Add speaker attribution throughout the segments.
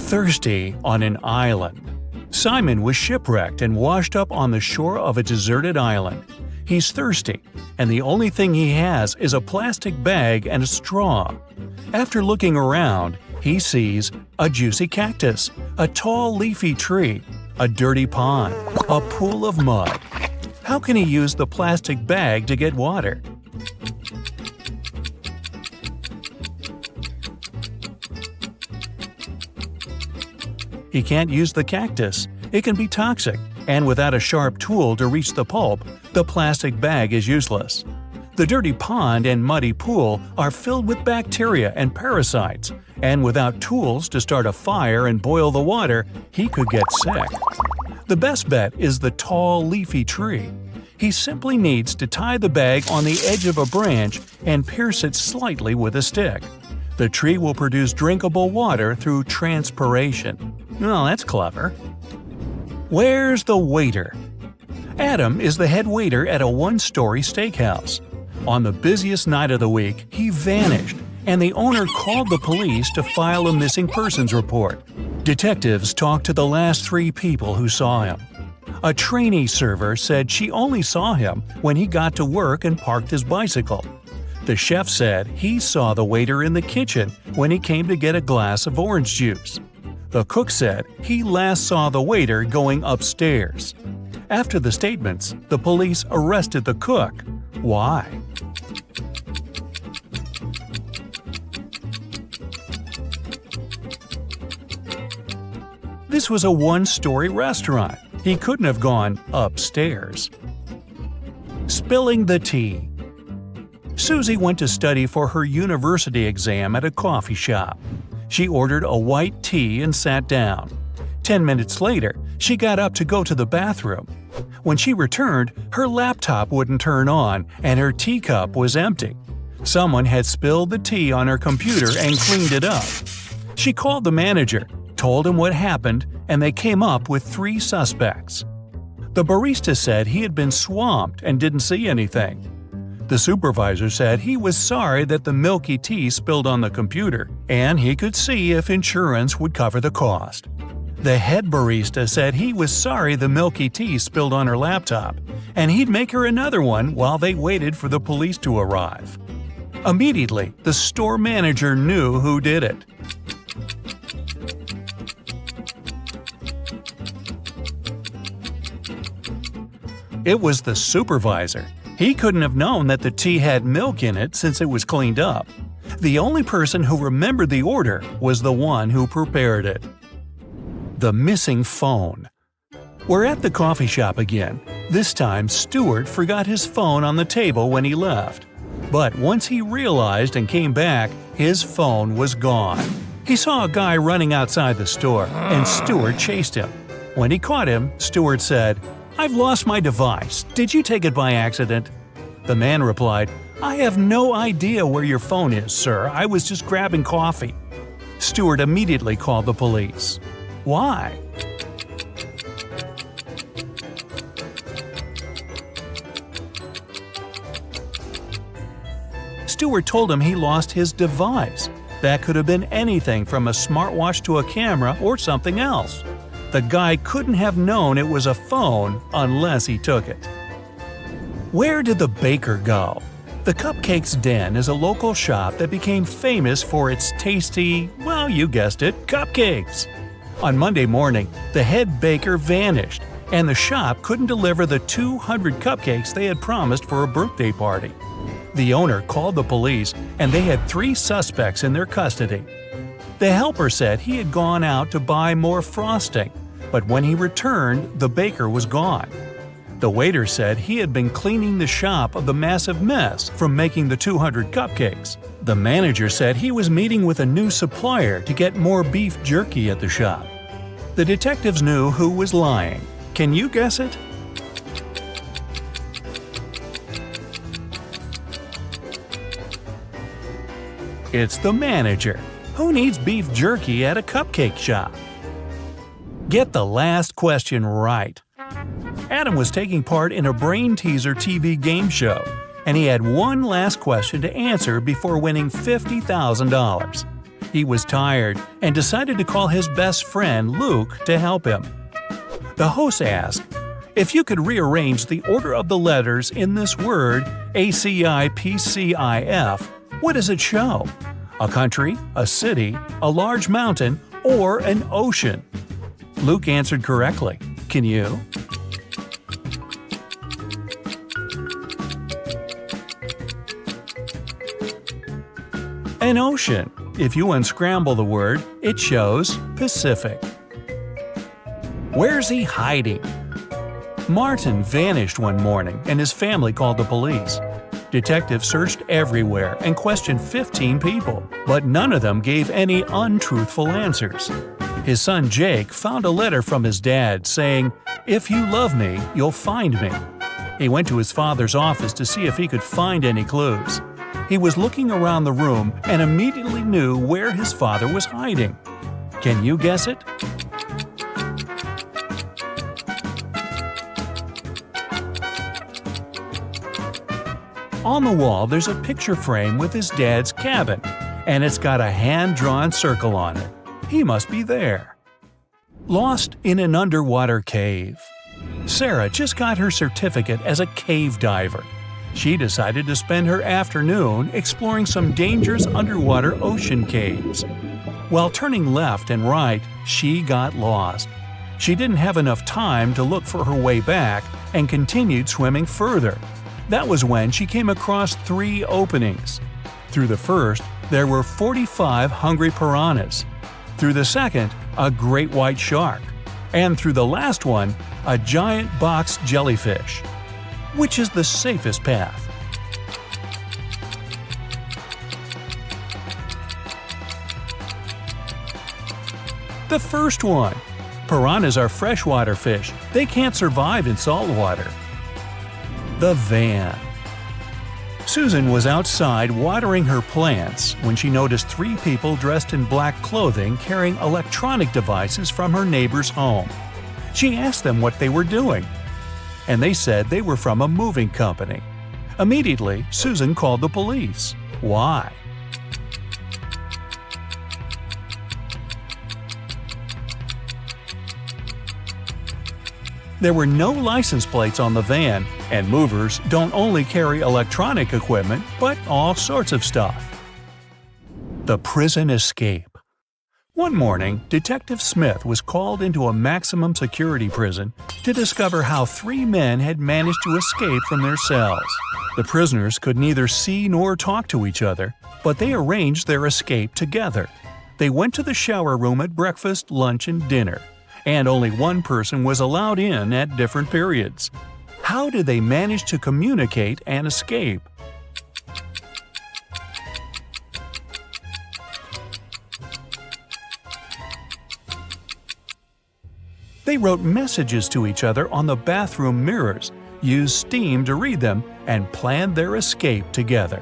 Speaker 1: Thirsty on an island. Simon was shipwrecked and washed up on the shore of a deserted island. He's thirsty, and the only thing he has is a plastic bag and a straw. After looking around, he sees a juicy cactus, a tall leafy tree, a dirty pond, a pool of mud. How can he use the plastic bag to get water? He can't use the cactus. It can be toxic, and without a sharp tool to reach the pulp, the plastic bag is useless. The dirty pond and muddy pool are filled with bacteria and parasites, and without tools to start a fire and boil the water, he could get sick. The best bet is the tall, leafy tree. He simply needs to tie the bag on the edge of a branch and pierce it slightly with a stick. The tree will produce drinkable water through transpiration. Well, that's clever. Where's the waiter? Adam is the head waiter at a one-story steakhouse. On the busiest night of the week, he vanished, and the owner called the police to file a missing persons report. Detectives talked to the last 3 people who saw him. A trainee server said she only saw him when he got to work and parked his bicycle. The chef said he saw the waiter in the kitchen when he came to get a glass of orange juice. The cook said he last saw the waiter going upstairs. After the statements, the police arrested the cook. Why? This was a one-story restaurant. He couldn't have gone upstairs. Spilling the tea. Susie went to study for her university exam at a coffee shop. She ordered a white tea and sat down. 10 minutes later, she got up to go to the bathroom. When she returned, her laptop wouldn't turn on and her teacup was empty. Someone had spilled the tea on her computer and cleaned it up. She called the manager, told him what happened, and they came up with 3 suspects. The barista said he had been swamped and didn't see anything. The supervisor said he was sorry that the milky tea spilled on the computer, and he could see if insurance would cover the cost. The head barista said he was sorry the milky tea spilled on her laptop, and he'd make her another one while they waited for the police to arrive. Immediately, the store manager knew who did it. It was the supervisor. He couldn't have known that the tea had milk in it since it was cleaned up. The only person who remembered the order was the one who prepared it. The missing phone. We're at the coffee shop again. This time, Stuart forgot his phone on the table when he left. But once he realized and came back, his phone was gone. He saw a guy running outside the store, and Stuart chased him. When he caught him, Stuart said, "I've lost my device. Did you take it by accident?" The man replied, "I have no idea where your phone is, sir. I was just grabbing coffee." Stuart immediately called the police. Why? Stuart told him he lost his device. That could have been anything from a smartwatch to a camera or something else. The guy couldn't have known it was a phone unless he took it. Where did the baker go? The Cupcakes Den is a local shop that became famous for its tasty, well, you guessed it, cupcakes. On Monday morning, the head baker vanished, and the shop couldn't deliver the 200 cupcakes they had promised for a birthday party. The owner called the police, and they had 3 suspects in their custody. The helper said he had gone out to buy more frosting, but when he returned, the baker was gone. The waiter said he had been cleaning the shop of the massive mess from making the 200 cupcakes. The manager said he was meeting with a new supplier to get more beef jerky at the shop. The detectives knew who was lying. Can you guess it? It's the manager. Who needs beef jerky at a cupcake shop? Get the last question right. Adam was taking part in a brain teaser TV game show, and he had one last question to answer before winning $50,000. He was tired and decided to call his best friend Luke to help him. The host asked, "If you could rearrange the order of the letters in this word ACIPCIF, what does it show? A country, a city, a large mountain, or an ocean?" Luke answered correctly. Can you? An ocean. If you unscramble the word, it shows Pacific. Where's he hiding? Martin vanished one morning and his family called the police. Detectives searched everywhere and questioned 15 people, but none of them gave any untruthful answers. His son Jake found a letter from his dad saying, "If you love me, you'll find me." He went to his father's office to see if he could find any clues. He was looking around the room and immediately knew where his father was hiding. Can you guess it? On the wall, there's a picture frame with his dad's cabin, and it's got a hand-drawn circle on it. He must be there. Lost in an underwater cave. Sarah just got her certificate as a cave diver. She decided to spend her afternoon exploring some dangerous underwater ocean caves. While turning left and right, she got lost. She didn't have enough time to look for her way back and continued swimming further. That was when she came across 3 openings. Through the first, there were 45 hungry piranhas. Through the second, a great white shark. And through the last one, a giant box jellyfish. Which is the safest path? The first one. Piranhas are freshwater fish. They can't survive in salt water. The van. Susan was outside watering her plants when she noticed 3 people dressed in black clothing carrying electronic devices from her neighbor's home. She asked them what they were doing, and they said they were from a moving company. Immediately, Susan called the police. Why? There were no license plates on the van, and movers don't only carry electronic equipment, but all sorts of stuff. The prison escape. One morning, Detective Smith was called into a maximum security prison to discover how 3 men had managed to escape from their cells. The prisoners could neither see nor talk to each other, but they arranged their escape together. They went to the shower room at breakfast, lunch, and dinner, and only one person was allowed in at different periods. How did they manage to communicate and escape? They wrote messages to each other on the bathroom mirrors, used steam to read them, and planned their escape together.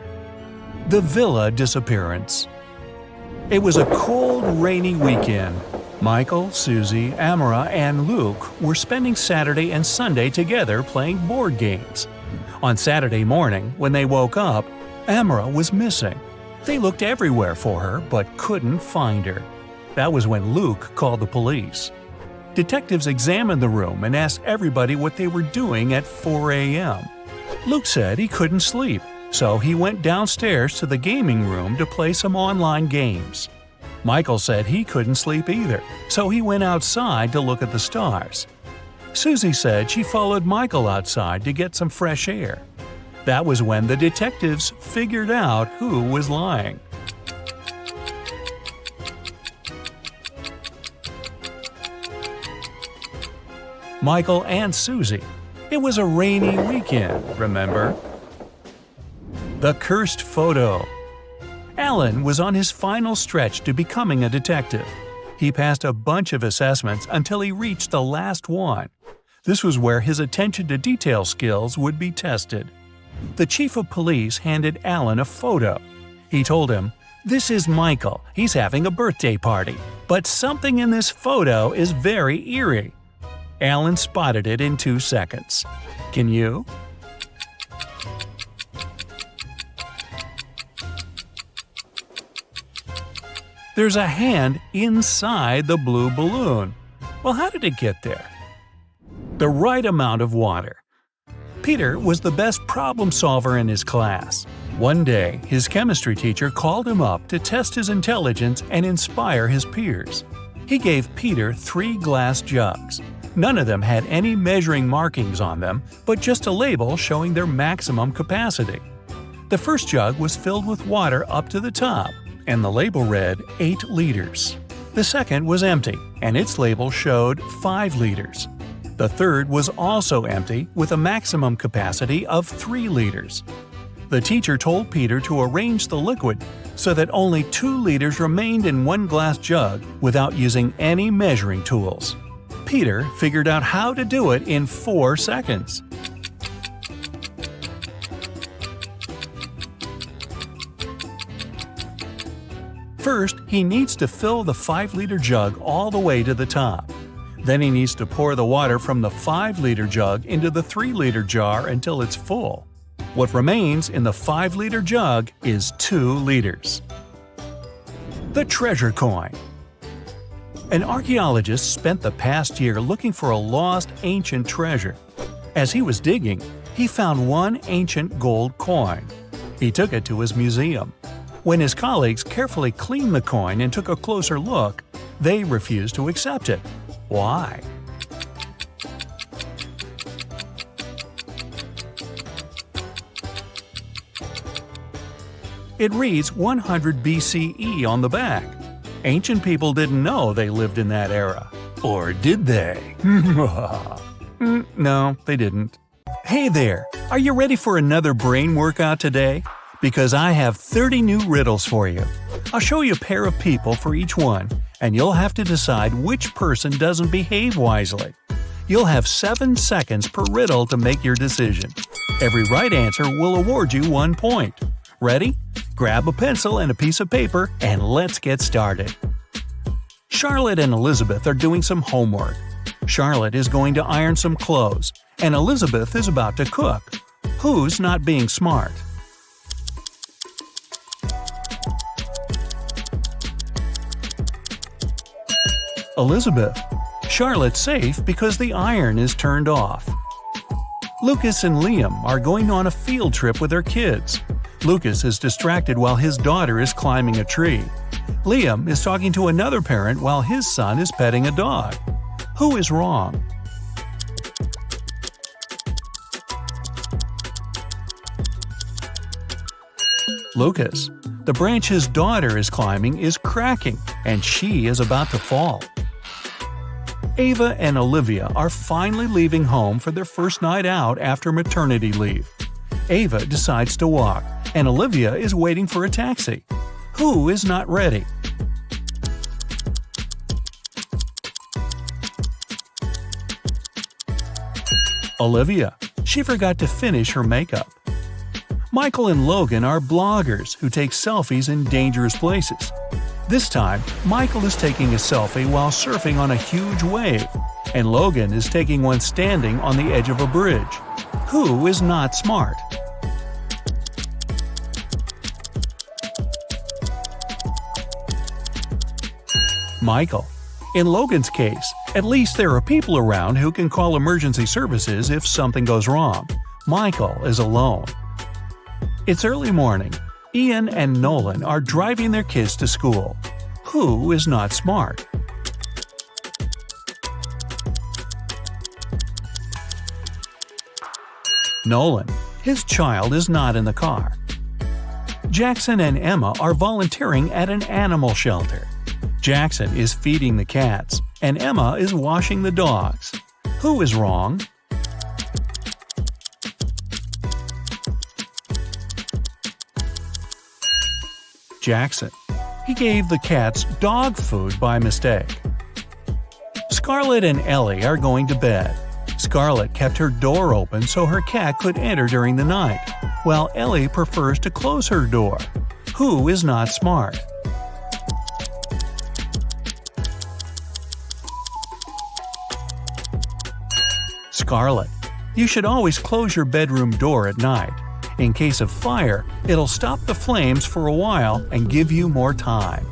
Speaker 1: The villa disappearance. It was a cold, rainy weekend. Michael, Susie, Amara, and Luke were spending Saturday and Sunday together playing board games. On Saturday morning, when they woke up, Amara was missing. They looked everywhere for her but couldn't find her. That was when Luke called the police. Detectives examined the room and asked everybody what they were doing at 4 a.m. Luke said he couldn't sleep, so he went downstairs to the gaming room to play some online games. Michael said he couldn't sleep either, so he went outside to look at the stars. Susie said she followed Michael outside to get some fresh air. That was when the detectives figured out who was lying. Michael and Susie. It was a rainy weekend, remember? The cursed photo. Alan was on his final stretch to becoming a detective. He passed a bunch of assessments until he reached the last one. This was where his attention to detail skills would be tested. The chief of police handed Alan a photo. He told him, "This is Michael. He's having a birthday party. But something in this photo is very eerie." Alan spotted it in 2 seconds. Can you? There's a hand inside the blue balloon. Well, how did it get there? The right amount of water. Peter was the best problem solver in his class. One day, his chemistry teacher called him up to test his intelligence and inspire his peers. He gave Peter 3 glass jugs. None of them had any measuring markings on them, but just a label showing their maximum capacity. The first jug was filled with water up to the top, and the label read 8 liters. The second was empty, and its label showed 5 liters. The third was also empty, with a maximum capacity of 3 liters. The teacher told Peter to arrange the liquid so that only 2 liters remained in one glass jug without using any measuring tools. Peter figured out how to do it in 4 seconds. First, he needs to fill the 5-liter jug all the way to the top. Then he needs to pour the water from the 5-liter jug into the 3-liter jar until it's full. What remains in the 5-liter jug is 2 liters. The treasure coin. An archaeologist spent the past year looking for a lost ancient treasure. As he was digging, he found one ancient gold coin. He took it to his museum. When his colleagues carefully cleaned the coin and took a closer look, they refused to accept it. Why? It reads 100 BCE on the back. Ancient people didn't know they lived in that era. Or did they? No, they didn't. Hey there! Are you ready for another brain workout today? Because I have 30 new riddles for you. I'll show you a pair of people for each one, and you'll have to decide which person doesn't behave wisely. You'll have 7 seconds per riddle to make your decision. Every right answer will award you 1 point. Ready? Grab a pencil and a piece of paper, and let's get started. Charlotte and Elizabeth are doing some homework. Charlotte is going to iron some clothes, and Elizabeth is about to cook. Who's not being smart? Elizabeth. Charlotte's safe because the iron is turned off. Lucas and Liam are going on a field trip with their kids. Lucas is distracted while his daughter is climbing a tree. Liam is talking to another parent while his son is petting a dog. Who is wrong? Lucas. The branch his daughter is climbing is cracking, and she is about to fall. Ava and Olivia are finally leaving home for their first night out after maternity leave. Ava decides to walk, and Olivia is waiting for a taxi. Who is not ready? Olivia. She forgot to finish her makeup. Michael and Logan are bloggers who take selfies in dangerous places. This time, Michael is taking a selfie while surfing on a huge wave, and Logan is taking one standing on the edge of a bridge. Who is not smart? Michael. In Logan's case, at least there are people around who can call emergency services if something goes wrong. Michael is alone. It's early morning. Ian and Nolan are driving their kids to school. Who is not smart? Nolan. His child is not in the car. Jackson and Emma are volunteering at an animal shelter. Jackson is feeding the cats, and Emma is washing the dogs. Who is wrong? Jackson. He gave the cats dog food by mistake. Scarlett and Ellie are going to bed. Scarlett kept her door open so her cat could enter during the night, while Ellie prefers to close her door. Who is not smart? Scarlett. You should always close your bedroom door at night. In case of fire, it'll stop the flames for a while and give you more time.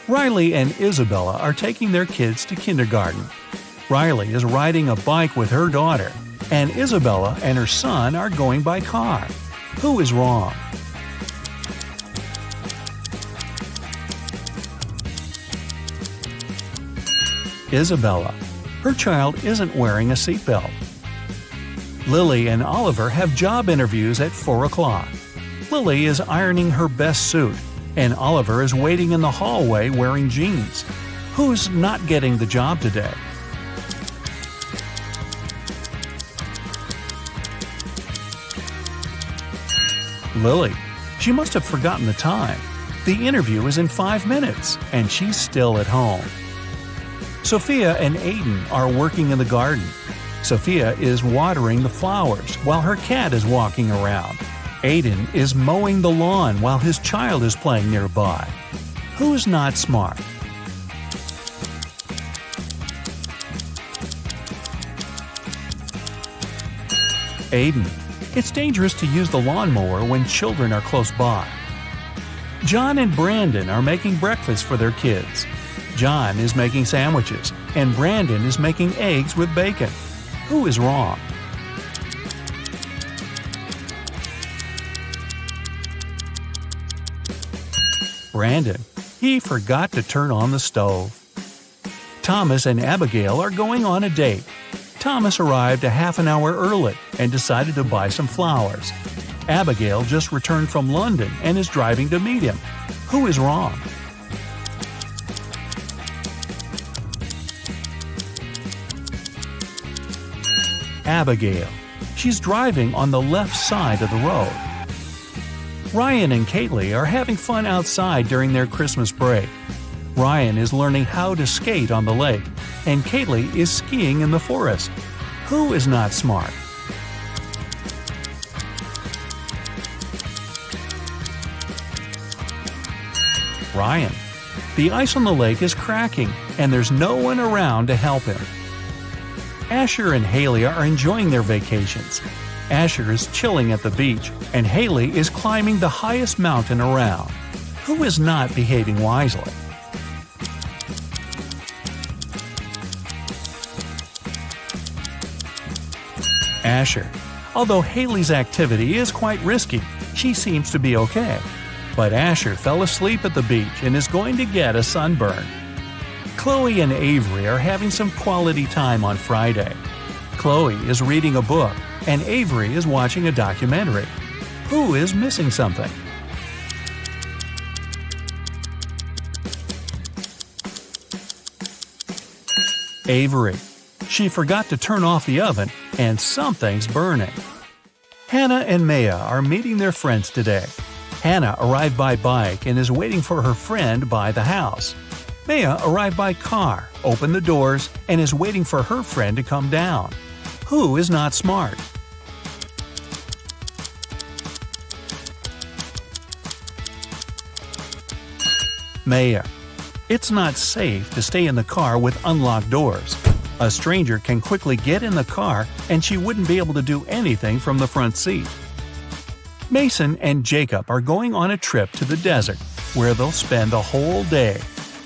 Speaker 1: Riley and Isabella are taking their kids to kindergarten. Riley is riding a bike with her daughter, and Isabella and her son are going by car. Who is wrong? Isabella. Her child isn't wearing a seatbelt. Lily and Oliver have job interviews at 4 o'clock. Lily is ironing her best suit, and Oliver is waiting in the hallway wearing jeans. Who's not getting the job today? Lily. She must have forgotten the time. The interview is in 5 minutes, and she's still at home. Sophia and Aiden are working in the garden. Sophia is watering the flowers while her cat is walking around. Aiden is mowing the lawn while his child is playing nearby. Who's not smart? Aiden. It's dangerous to use the lawnmower when children are close by. John and Brandon are making breakfast for their kids. John is making sandwiches, and Brandon is making eggs with bacon. Who is wrong? Brandon. He forgot to turn on the stove. Thomas and Abigail are going on a date. Thomas arrived a half an hour early and decided to buy some flowers. Abigail just returned from London and is driving to meet him. Who is wrong? Abigail. She's driving on the left side of the road. Ryan and Kaylee are having fun outside during their Christmas break. Ryan is learning how to skate on the lake, and Kaylee is skiing in the forest. Who is not smart? Ryan. The ice on the lake is cracking, and there's no one around to help him. Asher and Haley are enjoying their vacations. Asher is chilling at the beach, and Haley is climbing the highest mountain around. Who is not behaving wisely? Asher. Although Haley's activity is quite risky, she seems to be okay. But Asher fell asleep at the beach and is going to get a sunburn. Chloe and Avery are having some quality time on Friday. Chloe is reading a book, and Avery is watching a documentary. Who is missing something? Avery. She forgot to turn off the oven, and something's burning. Hannah and Maya are meeting their friends today. Hannah arrived by bike and is waiting for her friend by the house. Maya arrived by car, opened the doors, and is waiting for her friend to come down. Who is not smart? Maya. It's not safe to stay in the car with unlocked doors. A stranger can quickly get in the car and she wouldn't be able to do anything from the front seat. Mason and Jacob are going on a trip to the desert, where they'll spend the whole day.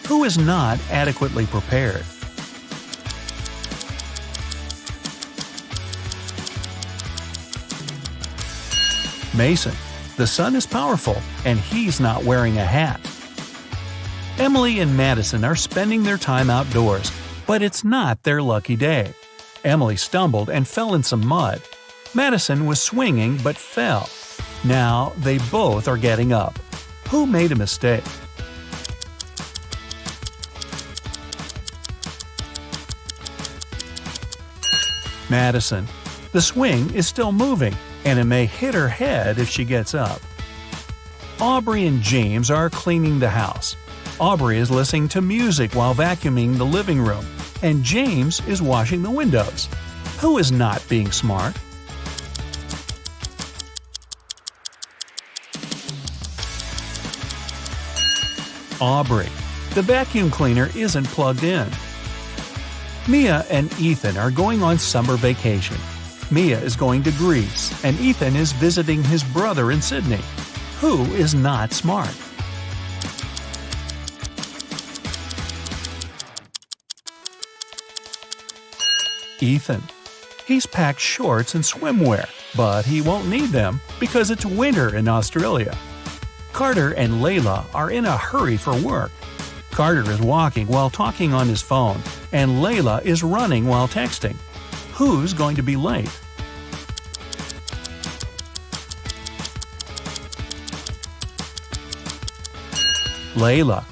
Speaker 1: Who is not adequately prepared? Mason. The sun is powerful, and he's not wearing a hat. Emily and Madison are spending their time outdoors, but it's not their lucky day. Emily stumbled and fell in some mud. Madison was swinging but fell. Now they both are getting up. Who made a mistake? Madison. The swing is still moving, and it may hit her head if she gets up. Aubrey and James are cleaning the house. Aubrey is listening to music while vacuuming the living room, and James is washing the windows. Who is not being smart? Aubrey. The vacuum cleaner isn't plugged in. Mia and Ethan are going on summer vacation. Mia is going to Greece, and Ethan is visiting his brother in Sydney. Who is not smart? Ethan. He's packed shorts and swimwear, but he won't need them because it's winter in Australia. Carter and Layla are in a hurry for work. Carter is walking while talking on his phone, and Layla is running while texting. Who's going to be late? Layla.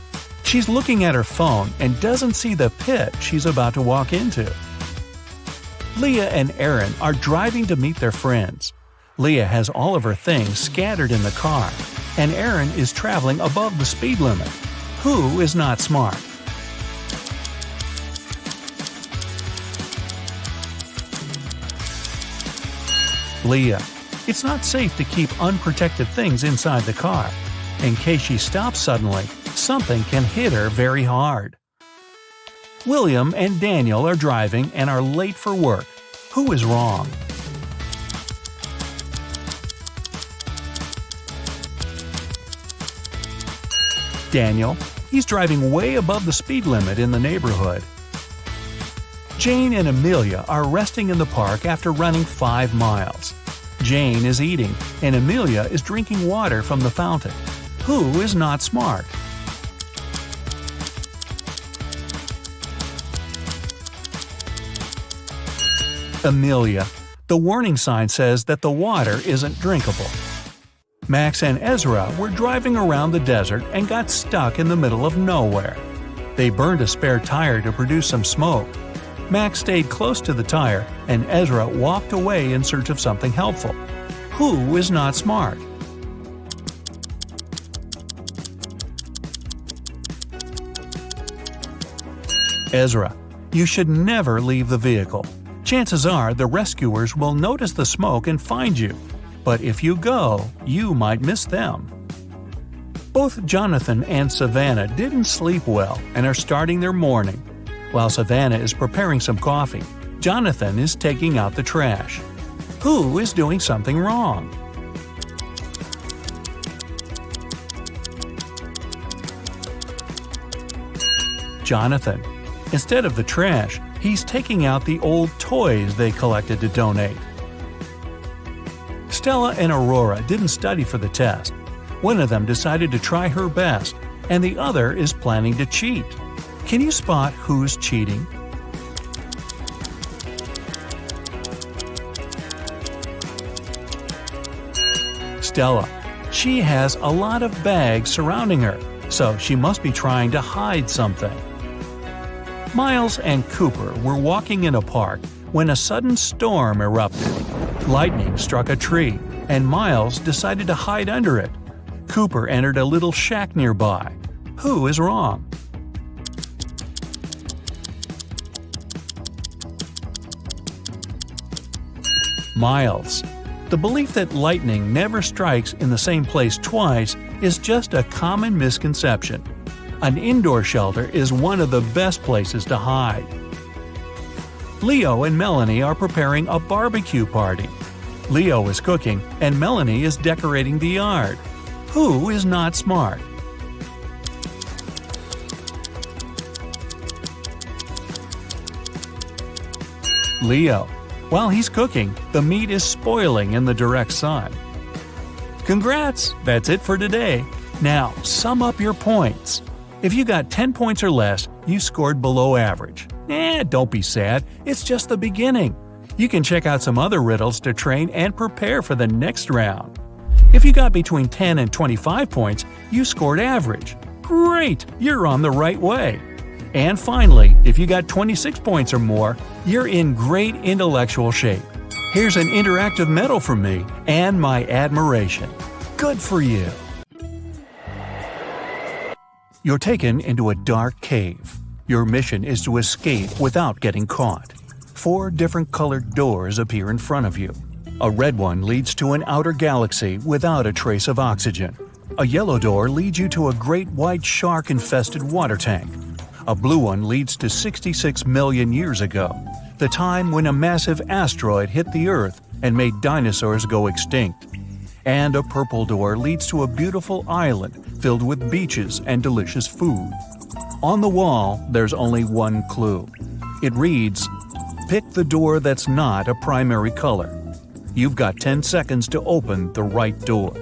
Speaker 1: She's looking at her phone and doesn't see the pit she's about to walk into. Leah and Aaron are driving to meet their friends. Leah has all of her things scattered in the car, and Aaron is traveling above the speed limit. Who is not smart? Leah. It's not safe to keep unprotected things inside the car. In case she stops suddenly, something can hit her very hard. William and Daniel are driving and are late for work. Who is wrong? Daniel. He's driving way above the speed limit in the neighborhood. Jane and Amelia are resting in the park after running 5 miles. Jane is eating, and Amelia is drinking water from the fountain. Who is not smart? Amelia. The warning sign says that the water isn't drinkable. Max and Ezra were driving around the desert and got stuck in the middle of nowhere. They burned a spare tire to produce some smoke. Max stayed close to the tire, and Ezra walked away in search of something helpful. Who is not smart? Ezra. You should never leave the vehicle. Chances are the rescuers will notice the smoke and find you. But if you go, you might miss them. Both Jonathan and Savannah didn't sleep well and are starting their morning. While Savannah is preparing some coffee, Jonathan is taking out the trash. Who is doing something wrong? Jonathan. Instead of the trash, he's taking out the old toys they collected to donate. Stella and Aurora didn't study for the test. One of them decided to try her best, and the other is planning to cheat. Can you spot who's cheating? Stella. She has a lot of bags surrounding her, so she must be trying to hide something. Miles and Cooper were walking in a park when a sudden storm erupted. Lightning struck a tree, and Miles decided to hide under it. Cooper entered a little shack nearby. Who is wrong? Miles. The belief that lightning never strikes in the same place twice is just a common misconception. An indoor shelter is one of the best places to hide. Leo and Melanie are preparing a barbecue party. Leo is cooking, and Melanie is decorating the yard. Who is not smart? Leo. While he's cooking, the meat is spoiling in the direct sun. Congrats! That's it for today. Now, sum up your points. If you got 10 points or less, you scored below average. Don't be sad, it's just the beginning. You can check out some other riddles to train and prepare for the next round. If you got between 10 and 25 points, you scored average. Great! You're on the right way. And finally, if you got 26 points or more, you're in great intellectual shape. Here's an interactive medal from me and my admiration. Good for you! You're taken into a dark cave. Your mission is to escape without getting caught. 4 different colored doors appear in front of you. A red one leads to an outer galaxy without a trace of oxygen. A yellow door leads you to a great white shark-infested water tank. A blue one leads to 66 million years ago, the time when a massive asteroid hit the Earth and made dinosaurs go extinct. And a purple door leads to a beautiful island filled with beaches and delicious food. On the wall, there's only one clue. It reads, Pick the door that's not a primary color. You've got 10 seconds to open the right door.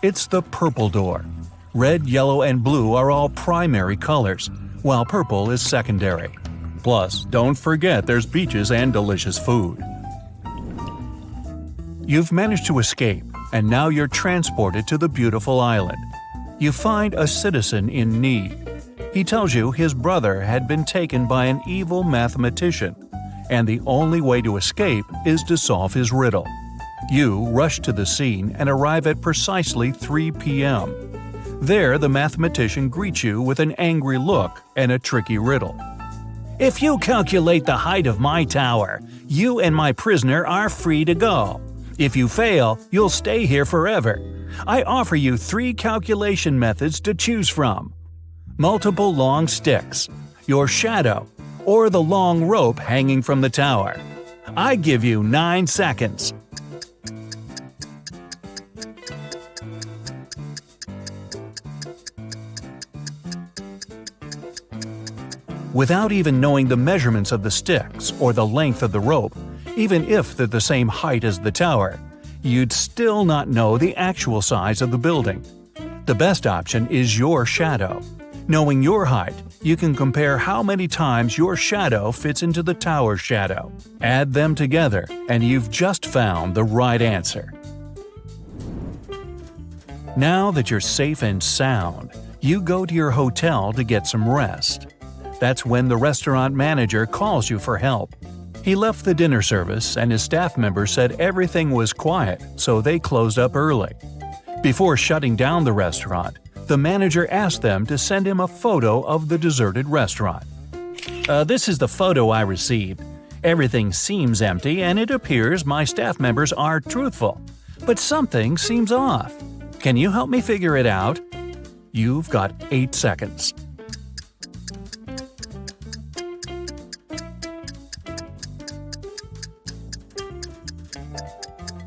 Speaker 1: It's the purple door. Red, yellow, and blue are all primary colors, while purple is secondary. Plus, don't forget there's beaches and delicious food. You've managed to escape, and now you're transported to the beautiful island. You find a citizen in need. He tells you his brother had been taken by an evil mathematician, and the only way to escape is to solve his riddle. You rush to the scene and arrive at precisely 3 p.m. There, the mathematician greets you with an angry look and a tricky riddle. If you calculate the height of my tower, you and my prisoner are free to go. If you fail, you'll stay here forever. I offer you 3 calculation methods to choose from: multiple long sticks, your shadow, or the long rope hanging from the tower. I give you 9 seconds. Without even knowing the measurements of the sticks or the length of the rope, even if they're the same height as the tower, you'd still not know the actual size of the building. The best option is your shadow. Knowing your height, you can compare how many times your shadow fits into the tower's shadow. Add them together, and you've just found the right answer. Now that you're safe and sound, you go to your hotel to get some rest. That's when the restaurant manager calls you for help. He left the dinner service and his staff members said everything was quiet, so they closed up early. Before shutting down the restaurant, the manager asked them to send him a photo of the deserted restaurant. This is the photo I received. Everything seems empty and it appears my staff members are truthful. But something seems off. Can you help me figure it out? You've got 8 seconds.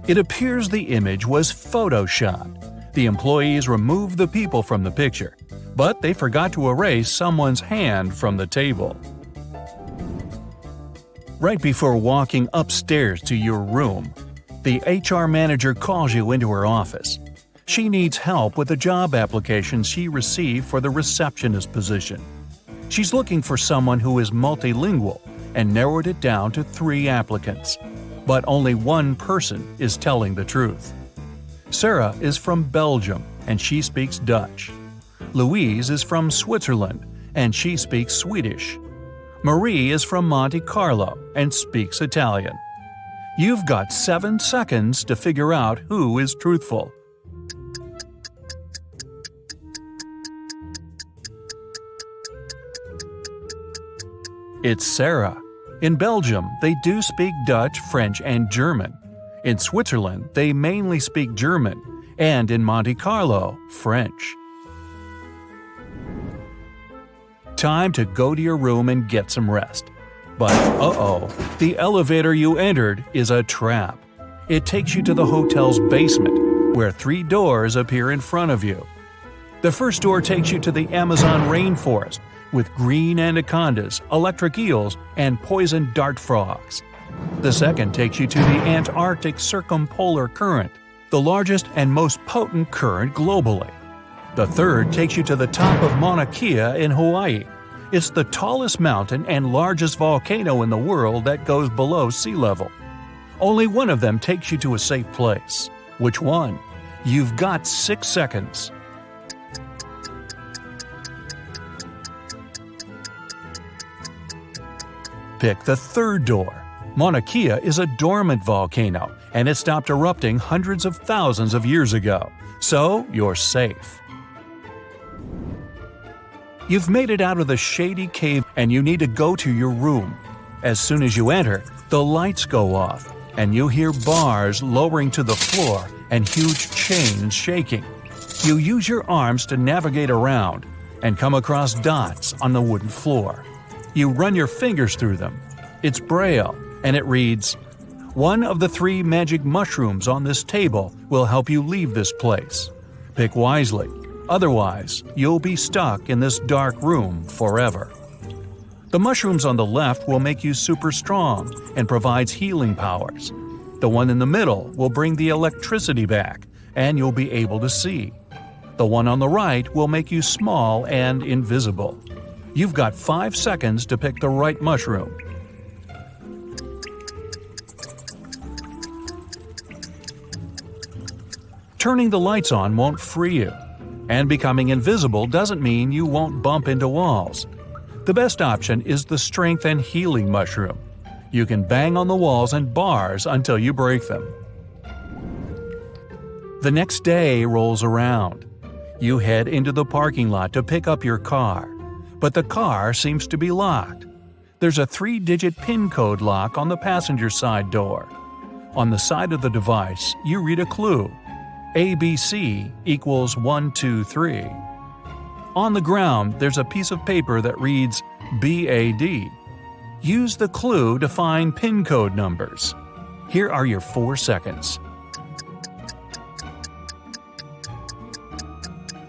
Speaker 1: It appears the image was photoshopped. The employees removed the people from the picture, but they forgot to erase someone's hand from the table. Right before walking upstairs to your room, the HR manager calls you into her office. She needs help with a job application she received for the receptionist position. She's looking for someone who is multilingual and narrowed it down to 3 applicants. But only one person is telling the truth. Sarah is from Belgium and she speaks Dutch. Louise is from Switzerland and she speaks Swedish. Marie is from Monte Carlo and speaks Italian. You've got 7 seconds to figure out who is truthful. It's Sarah. In Belgium, they do speak Dutch, French, and German. In Switzerland, they mainly speak German, and in Monte Carlo, French. Time to go to your room and get some rest. But the elevator you entered is a trap. It takes you to the hotel's basement, where 3 doors appear in front of you. The first door takes you to the Amazon rainforest, with green anacondas, electric eels, and poison dart frogs. The second takes you to the Antarctic Circumpolar Current, the largest and most potent current globally. The third takes you to the top of Mauna Kea in Hawaii. It's the tallest mountain and largest volcano in the world that goes below sea level. Only one of them takes you to a safe place. Which one? You've got 6 seconds. Pick the third door. Mauna Kea is a dormant volcano, and it stopped erupting hundreds of thousands of years ago, so you're safe. You've made it out of the shady cave and you need to go to your room. As soon as you enter, the lights go off, and you hear bars lowering to the floor and huge chains shaking. You use your arms to navigate around and come across dots on the wooden floor. You run your fingers through them. It's Braille, and it reads, One of the 3 magic mushrooms on this table will help you leave this place. Pick wisely, otherwise you'll be stuck in this dark room forever. The mushrooms on the left will make you super strong and provides healing powers. The one in the middle will bring the electricity back, and you'll be able to see. The one on the right will make you small and invisible. You've got 5 seconds to pick the right mushroom. Turning the lights on won't free you, and becoming invisible doesn't mean you won't bump into walls. The best option is the strength and healing mushroom. You can bang on the walls and bars until you break them. The next day rolls around. You head into the parking lot to pick up your car, but the car seems to be locked. There's a 3-digit PIN code lock on the passenger side door. On the side of the device, you read a clue. ABC equals 123. On the ground, there's a piece of paper that reads BAD. Use the clue to find PIN code numbers. Here are your 4 seconds.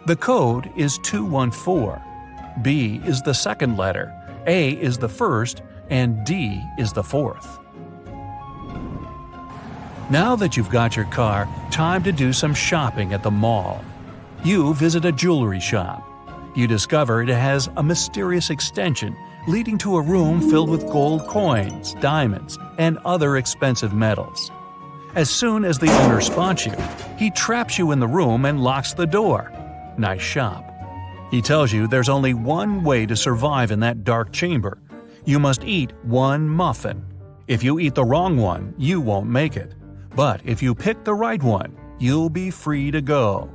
Speaker 1: The code is 214. B is the second letter, A is the first, and D is the fourth. Now that you've got your car, time to do some shopping at the mall. You visit a jewelry shop. You discover it has a mysterious extension leading to a room filled with gold coins, diamonds, and other expensive metals. As soon as the owner spots you, he traps you in the room and locks the door. Nice shop. He tells you there's only one way to survive in that dark chamber. You must eat 1 muffin. If you eat the wrong one, you won't make it. But if you pick the right one, you'll be free to go.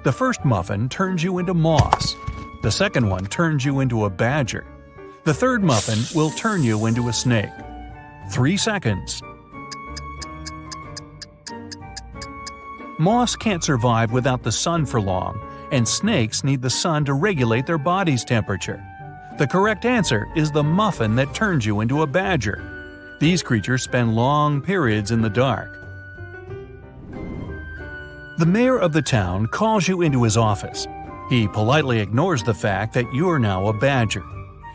Speaker 1: The first muffin turns you into moss. The second one turns you into a badger. The third muffin will turn you into a snake. 3 seconds. Moss can't survive without the sun for long, and snakes need the sun to regulate their body's temperature. The correct answer is the muffin that turns you into a badger. These creatures spend long periods in the dark. The mayor of the town calls you into his office. He politely ignores the fact that you're now a badger.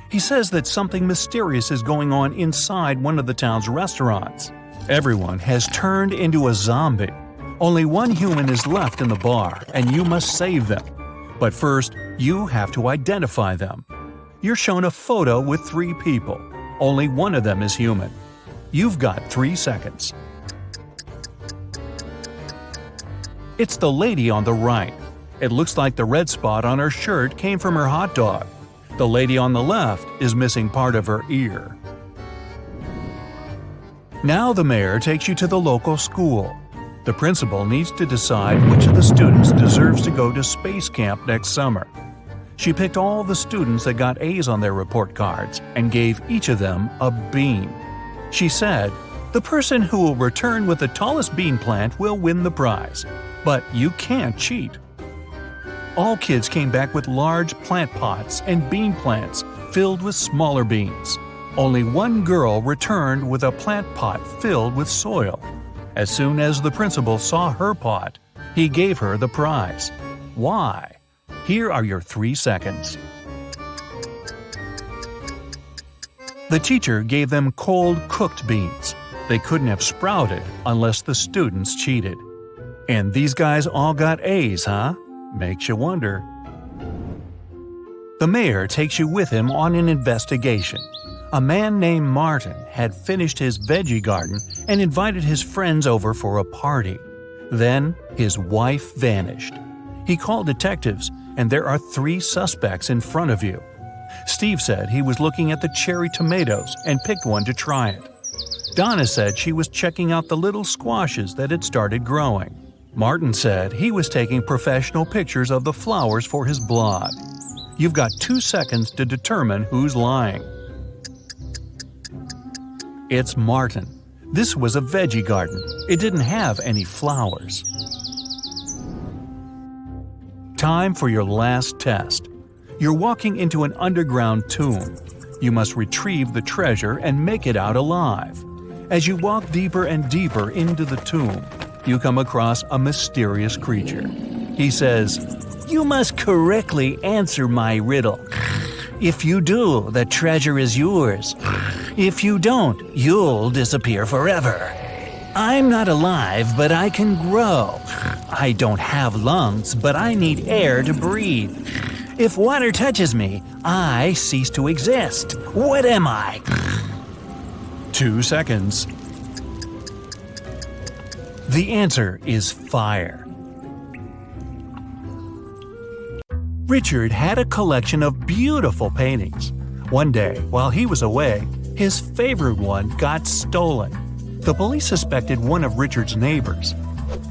Speaker 1: He says that something mysterious is going on inside one of the town's restaurants. Everyone has turned into a zombie. Only one human is left in the bar, and you must save them. But first, you have to identify them. You're shown a photo with 3 people. Only one of them is human. You've got 3 seconds. It's the lady on the right. It looks like the red spot on her shirt came from her hot dog. The lady on the left is missing part of her ear. Now the mayor takes you to the local school. The principal needs to decide which of the students deserves to go to space camp next summer. She picked all the students that got A's on their report cards and gave each of them a bean. She said, "The person who will return with the tallest bean plant will win the prize. But you can't cheat." All kids came back with large plant pots and bean plants filled with smaller beans. Only one girl returned with a plant pot filled with soil. As soon as the principal saw her pot, he gave her the prize. Why? Here are your 3 seconds. The teacher gave them cold cooked beans. They couldn't have sprouted unless the students cheated. And these guys all got A's, huh? Makes you wonder. The mayor takes you with him on an investigation. A man named Martin had finished his veggie garden and invited his friends over for a party. Then his wife vanished. He called detectives, and there are 3 suspects in front of you. Steve said he was looking at the cherry tomatoes and picked one to try it. Donna said she was checking out the little squashes that had started growing. Martin said he was taking professional pictures of the flowers for his blog. You've got 2 seconds to determine who's lying. It's Martin. This was a veggie garden. It didn't have any flowers. Time for your last test. You're walking into an underground tomb. You must retrieve the treasure and make it out alive. As you walk deeper and deeper into the tomb, you come across a mysterious creature. He says, "You must correctly answer my riddle. If you do, the treasure is yours. If you don't, you'll disappear forever. I'm not alive, but I can grow. I don't have lungs, but I need air to breathe. If water touches me, I cease to exist. What am I?" 2 seconds. The answer is fire. Richard had a collection of beautiful paintings. One day, while he was away, his favorite one got stolen. The police suspected one of Richard's neighbors.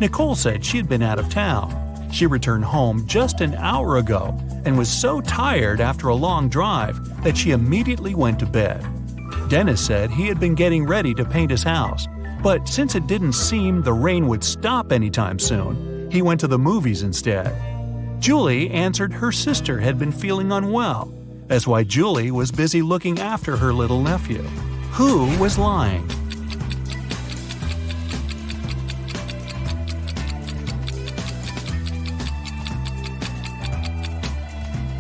Speaker 1: Nicole said she'd been out of town. She returned home just an hour ago and was so tired after a long drive that she immediately went to bed. Dennis said he had been getting ready to paint his house, but since it didn't seem the rain would stop anytime soon, he went to the movies instead. Julie answered her sister had been feeling unwell. That's why Julie was busy looking after her little nephew. Who was lying?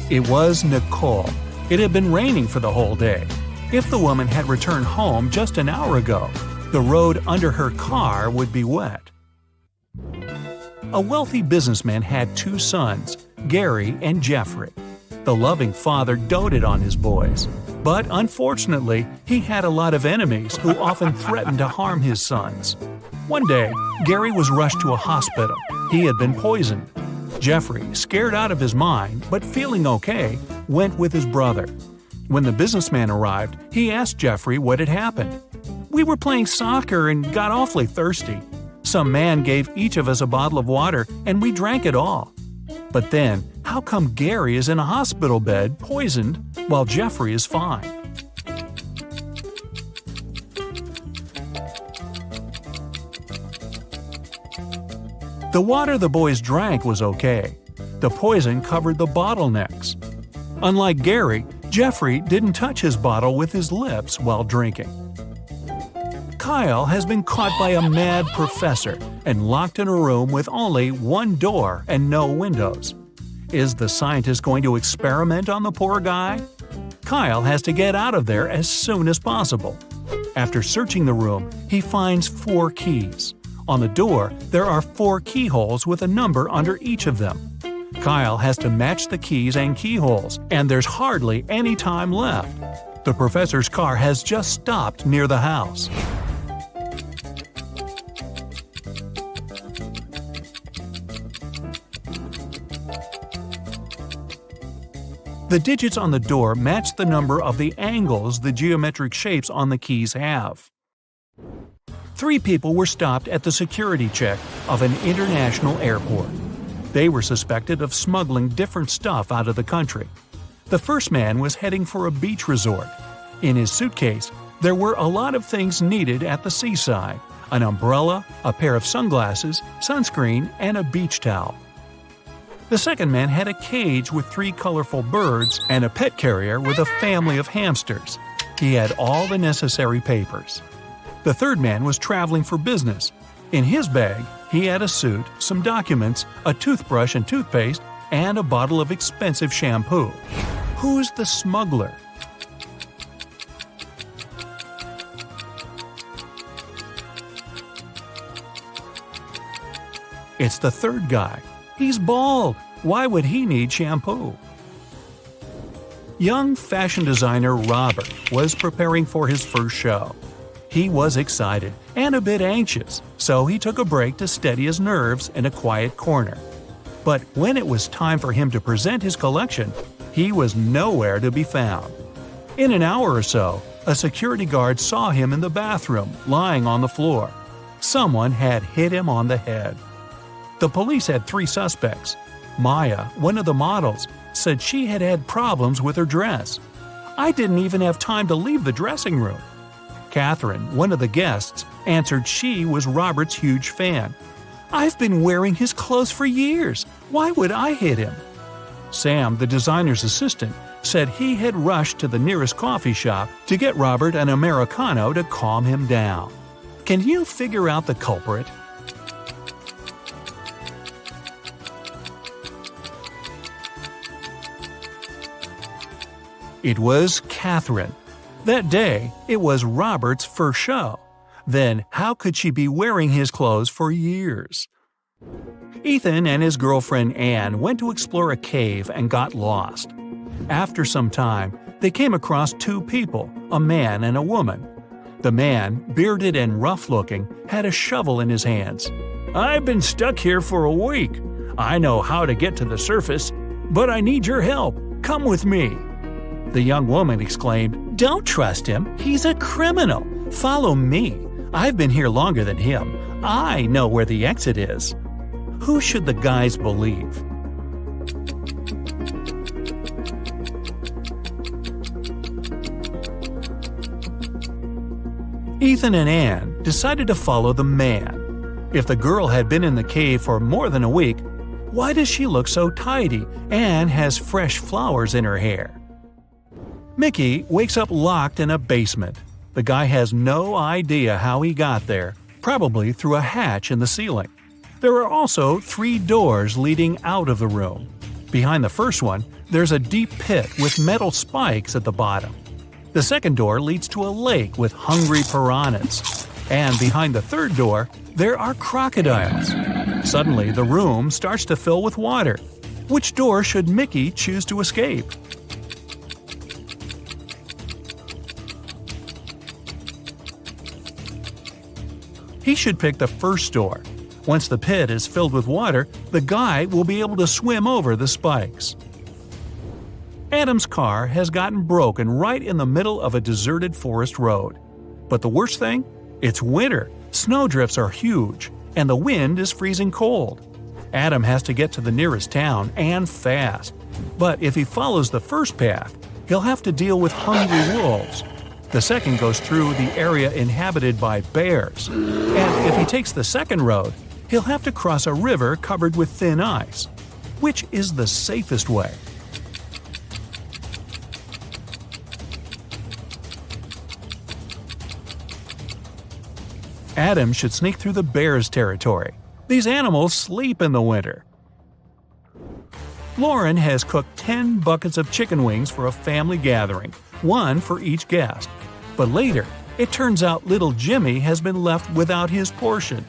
Speaker 1: It was Nicole. It had been raining for the whole day. If the woman had returned home just an hour ago, the road under her car would be wet. A wealthy businessman had 2 sons, Gary and Jeffrey. The loving father doted on his boys, but unfortunately, he had a lot of enemies who often threatened to harm his sons. One day, Gary was rushed to a hospital. He had been poisoned. Jeffrey, scared out of his mind but feeling okay, went with his brother. When the businessman arrived, he asked Jeffrey what had happened. "We were playing soccer and got awfully thirsty. Some man gave each of us a bottle of water and we drank it all. But then, how come Gary is in a hospital bed, poisoned, while Jeffrey is fine?" The water the boys drank was okay. The poison covered the bottlenecks. Unlike Gary, Jeffrey didn't touch his bottle with his lips while drinking. Kyle has been caught by a mad professor and locked in a room with only one door and no windows. Is the scientist going to experiment on the poor guy? Kyle has to get out of there as soon as possible. After searching the room, he finds 4 keys. On the door, there are 4 keyholes with a number under each of them. Kyle has to match the keys and keyholes, and there's hardly any time left. The professor's car has just stopped near the house. The digits on the door match the number of the angles the geometric shapes on the keys have. 3 people were stopped at the security check of an international airport. They were suspected of smuggling different stuff out of the country. The first man was heading for a beach resort. In his suitcase, there were a lot of things needed at the seaside: an umbrella, a pair of sunglasses, sunscreen, and a beach towel. The second man had a cage with 3 colorful birds and a pet carrier with a family of hamsters. He had all the necessary papers. The third man was traveling for business. In his bag, he had a suit, some documents, a toothbrush and toothpaste, and a bottle of expensive shampoo. Who's the smuggler? It's the third guy. He's bald. Why would he need shampoo? Young fashion designer Robert was preparing for his first show. He was excited and a bit anxious, so he took a break to steady his nerves in a quiet corner. But when it was time for him to present his collection, he was nowhere to be found. In an hour or so, a security guard saw him in the bathroom, lying on the floor. Someone had hit him on the head. The police had 3 suspects. Maya, one of the models, said she had had problems with her dress. "I didn't even have time to leave the dressing room." Catherine, one of the guests, answered she was Robert's huge fan. "I've been wearing his clothes for years. Why would I hit him?" Sam, the designer's assistant, said he had rushed to the nearest coffee shop to get Robert an Americano to calm him down. Can you figure out the culprit? It was Catherine. That day, it was Robert's first show. Then, how could she be wearing his clothes for years? Ethan and his girlfriend Anne went to explore a cave and got lost. After some time, they came across two people, a man and a woman. The man, bearded and rough-looking, had a shovel in his hands. "I've been stuck here for a week. I know how to get to the surface, but I need your help. Come with me." The young woman exclaimed, "Don't trust him. He's a criminal. Follow me. I've been here longer than him. I know where the exit is." Who should the guys believe? Ethan and Anne decided to follow the man. If the girl had been in the cave for more than a week, why does she look so tidy and has fresh flowers in her hair? Mickey wakes up locked in a basement. The guy has no idea how he got there, probably through a hatch in the ceiling. There are also 3 doors leading out of the room. Behind the first one, there's a deep pit with metal spikes at the bottom. The second door leads to a lake with hungry piranhas. And behind the third door, there are crocodiles. Suddenly, the room starts to fill with water. Which door should Mickey choose to escape? He should pick the first door. Once the pit is filled with water, the guy will be able to swim over the spikes. Adam's car has gotten broken right in the middle of a deserted forest road. But the worst thing? It's winter, snowdrifts are huge, and the wind is freezing cold. Adam has to get to the nearest town, and fast. But if he follows the first path, he'll have to deal with hungry wolves. The second goes through the area inhabited by bears. And if he takes the second road, he'll have to cross a river covered with thin ice. Which is the safest way? Adam should sneak through the bears' territory. These animals sleep in the winter. Lauren has cooked 10 buckets of chicken wings for a family gathering, one for each guest. But later, it turns out little Jimmy has been left without his portion.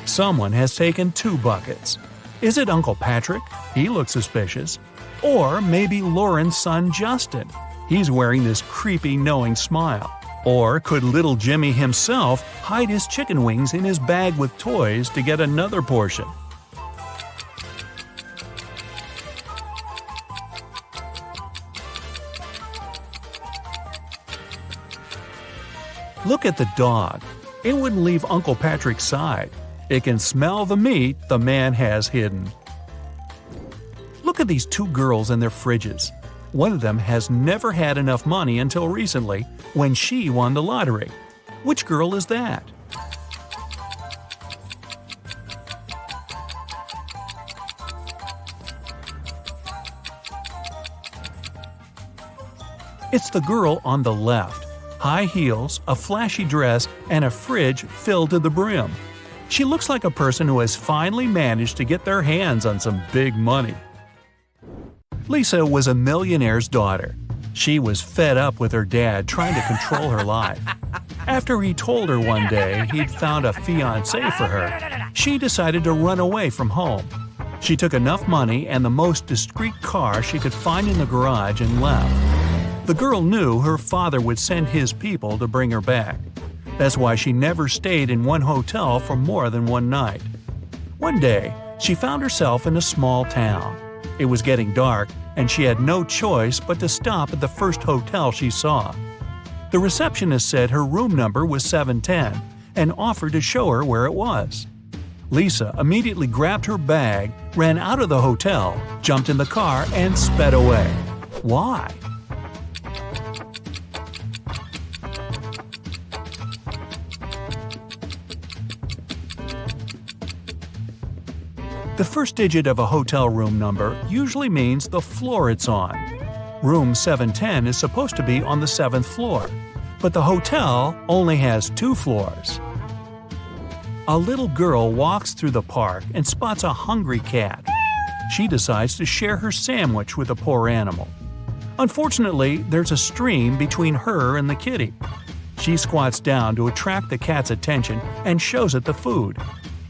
Speaker 1: Someone has taken 2 buckets. Is it Uncle Patrick? He looks suspicious. Or maybe Lauren's son Justin. He's wearing this creepy, knowing smile. Or could little Jimmy himself hide his chicken wings in his bag with toys to get another portion? Look at the dog. It wouldn't leave Uncle Patrick's side. It can smell the meat the man has hidden. Look at these 2 girls and their fridges. One of them has never had enough money until recently, when she won the lottery. Which girl is that? It's the girl on the left. High heels, a flashy dress, and a fridge filled to the brim. She looks like a person who has finally managed to get their hands on some big money. Lisa was a millionaire's daughter. She was fed up with her dad trying to control her life. After he told her one day he'd found a fiancé for her, she decided to run away from home. She took enough money and the most discreet car she could find in the garage and left. The girl knew her father would send his people to bring her back. That's why she never stayed in one hotel for more than one night. One day, she found herself in a small town. It was getting dark, and she had no choice but to stop at the first hotel she saw. The receptionist said her room number was 710 and offered to show her where it was. Lisa immediately grabbed her bag, ran out of the hotel, jumped in the car, and sped away. Why? The first digit of a hotel room number usually means the floor it's on. Room 710 is supposed to be on the 7th floor, but the hotel only has 2 floors. A little girl walks through the park and spots a hungry cat. She decides to share her sandwich with the poor animal. Unfortunately, there's a stream between her and the kitty. She squats down to attract the cat's attention and shows it the food.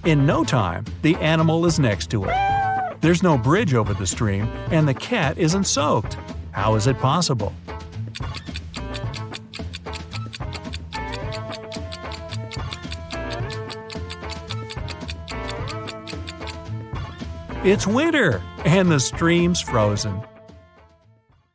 Speaker 1: In no time, the animal is next to her. There's no bridge over the stream, and the cat isn't soaked. How is it possible? It's winter, and the stream's frozen.